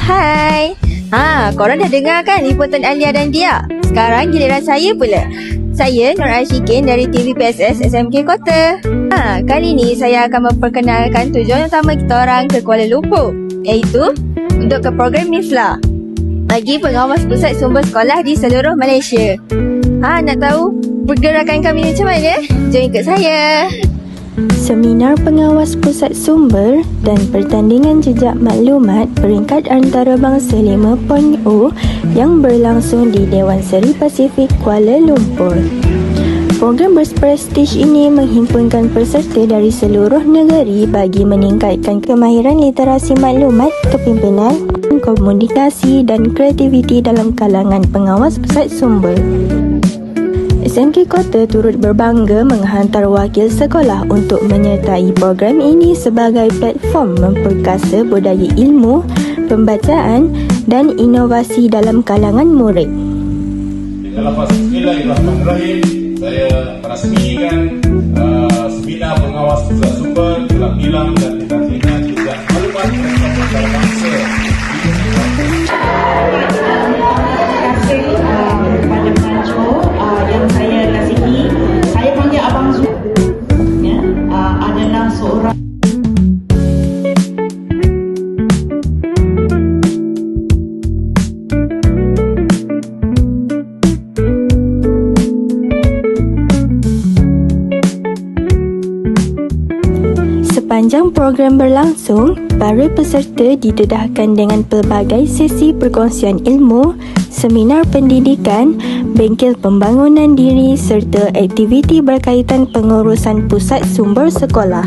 Hai. Korang dah dengar kan liputan Alia dan Dia? Sekarang giliran saya pula. Saya Nur Ashikin dari TVPSS SMK Kota. Kali ni saya akan memperkenalkan tujuan utama kita orang ke Kuala Lumpur, iaitu untuk ke program MIFLA bagi pengawas pusat sumber sekolah di seluruh Malaysia. Nak tahu pergerakan kami macam mana? Jom ikut saya. Seminar Pengawas Pusat Sumber dan Pertandingan Jejak Maklumat Peringkat Antarabangsa 5.0 yang berlangsung di Dewan Seri Pasifik Kuala Lumpur. Program berprestij ini menghimpunkan peserta dari seluruh negeri bagi meningkatkan kemahiran literasi maklumat, kepimpinan, komunikasi dan kreativiti dalam kalangan pengawas pusat sumber. SMK Kota turut berbangga menghantar wakil sekolah untuk menyertai program ini sebagai platform memperkasa budaya ilmu, pembacaan dan inovasi dalam kalangan murid. Lepas Bismillahirrahmanirrahim, saya rasmikan seminar pengawas pusat sumber telah hilang dan pertandingan jejak maklumat antarabangsa. Pada pengancur yang saya kasihi, saya panggil Abang Zul, adalah seorang Sepanjang program berlangsung, para peserta didedahkan dengan pelbagai sesi perkongsian ilmu, seminar pendidikan, bengkel pembangunan diri serta aktiviti berkaitan pengurusan pusat sumber sekolah.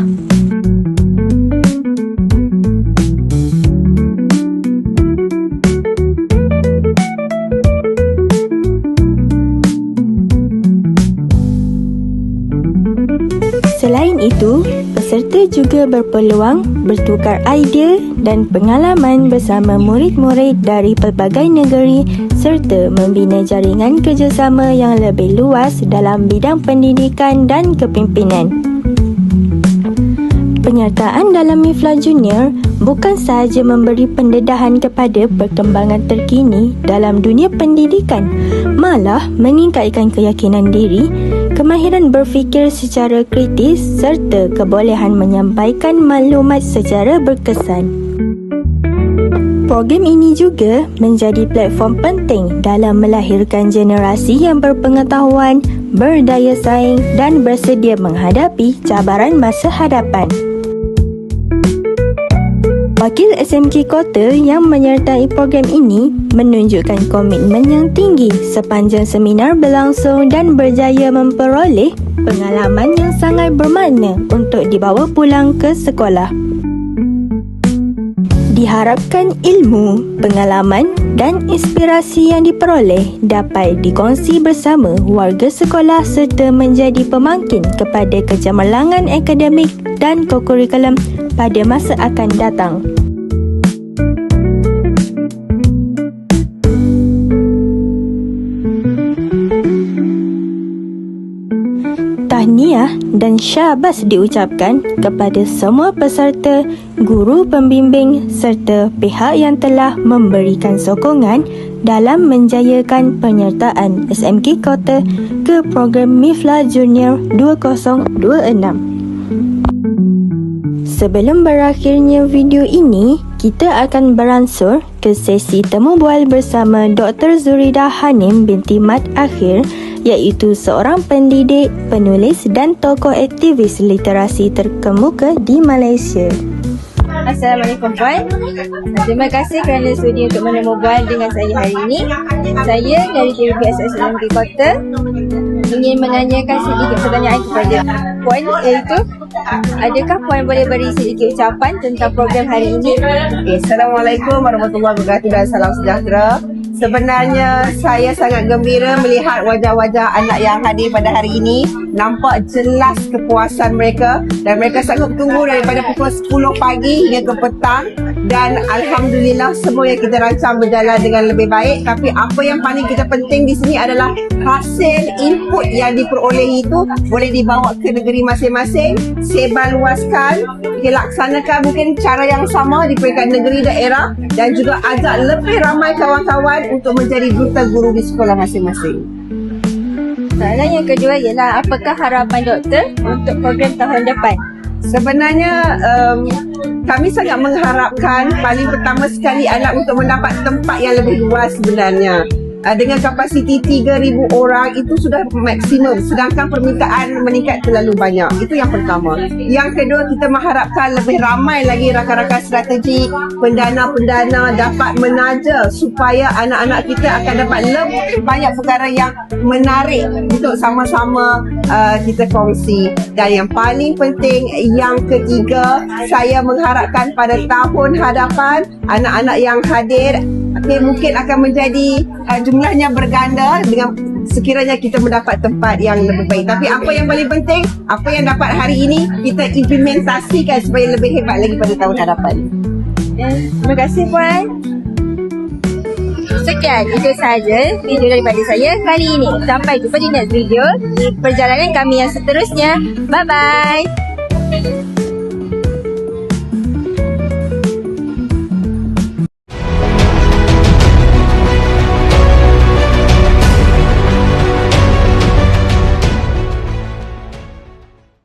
Selain itu, peserta juga berpeluang bertukar idea dan pengalaman bersama murid-murid dari pelbagai negeri serta membina jaringan kerjasama yang lebih luas dalam bidang pendidikan dan kepimpinan. Penyertaan dalam MIFLA Junior bukan sahaja memberi pendedahan kepada perkembangan terkini dalam dunia pendidikan, malah meningkatkan keyakinan diri, kemahiran berfikir secara kritis serta kebolehan menyampaikan maklumat secara berkesan. Program ini juga menjadi platform penting dalam melahirkan generasi yang berpengetahuan, berdaya saing dan bersedia menghadapi cabaran masa hadapan. Wakil SMK Kota yang menyertai program ini menunjukkan komitmen yang tinggi sepanjang seminar berlangsung dan berjaya memperoleh pengalaman yang sangat bermakna untuk dibawa pulang ke sekolah. Diharapkan ilmu, pengalaman dan inspirasi yang diperoleh dapat dikongsi bersama warga sekolah serta menjadi pemangkin kepada kecemerlangan akademik dan kokurikulum pada masa akan datang. Tahniah dan syabas diucapkan kepada semua peserta, guru pembimbing serta pihak yang telah memberikan sokongan dalam menjayakan penyertaan SMK Kota ke program MIFLA Junior 2026. Sebelum berakhirnya video ini, kita akan beransur ke sesi temu bual bersama Dr. Zuridah Hanim binti Mat Akhir, iaitu seorang pendidik, penulis dan tokoh aktivis literasi terkemuka di Malaysia. Assalamualaikum Puan. Terima kasih kerana sudi untuk menemu Puan dengan saya hari ini. Saya dari TVPSS SMK Kota ingin menanyakan sedikit pertanyaan kepada Puan, iaitu adakah Puan boleh beri sedikit ucapan tentang program hari ini? Assalamualaikum warahmatullahi wabarakatuh dan salam sejahtera. Sebenarnya saya sangat gembira melihat wajah-wajah anak yang hadir pada hari ini. Nampak jelas kepuasan mereka dan mereka sanggup tunggu daripada pukul 10 pagi hingga ke petang. Dan Alhamdulillah semua yang kita rancang berjalan dengan lebih baik. Tapi apa yang paling kita penting di sini adalah hasil input yang diperolehi itu boleh dibawa ke negeri masing-masing, sebarluaskan, laksanakan mungkin cara yang sama di peringkat negeri daerah dan juga ajak lebih ramai kawan-kawan untuk menjadi duta guru di sekolah masing-masing. Soalan yang kedua ialah apakah harapan doktor untuk program tahun depan? Sebenarnya kami sangat mengharapkan paling pertama sekali adalah untuk mendapat tempat yang lebih luas sebenarnya. Dengan kapasiti 3,000 orang itu sudah maksimum, sedangkan permintaan meningkat terlalu banyak. Itu yang pertama. Yang kedua, kita mengharapkan lebih ramai lagi rakan-rakan strategik, pendana-pendana dapat menaja supaya anak-anak kita akan dapat lebih banyak perkara yang menarik untuk sama-sama kita kongsi. Dan yang paling penting, yang ketiga, saya mengharapkan pada tahun hadapan anak-anak yang hadir mungkin akan menjadi jumlahnya berganda dengan sekiranya kita mendapat tempat yang lebih baik. Tapi apa yang paling penting, apa yang dapat hari ini kita implementasikan supaya lebih hebat lagi pada tahun hadapan. Terima kasih Puan. Sekian, itu sahaja video daripada saya kali ini. Sampai jumpa di next video di perjalanan kami yang seterusnya. Bye-bye.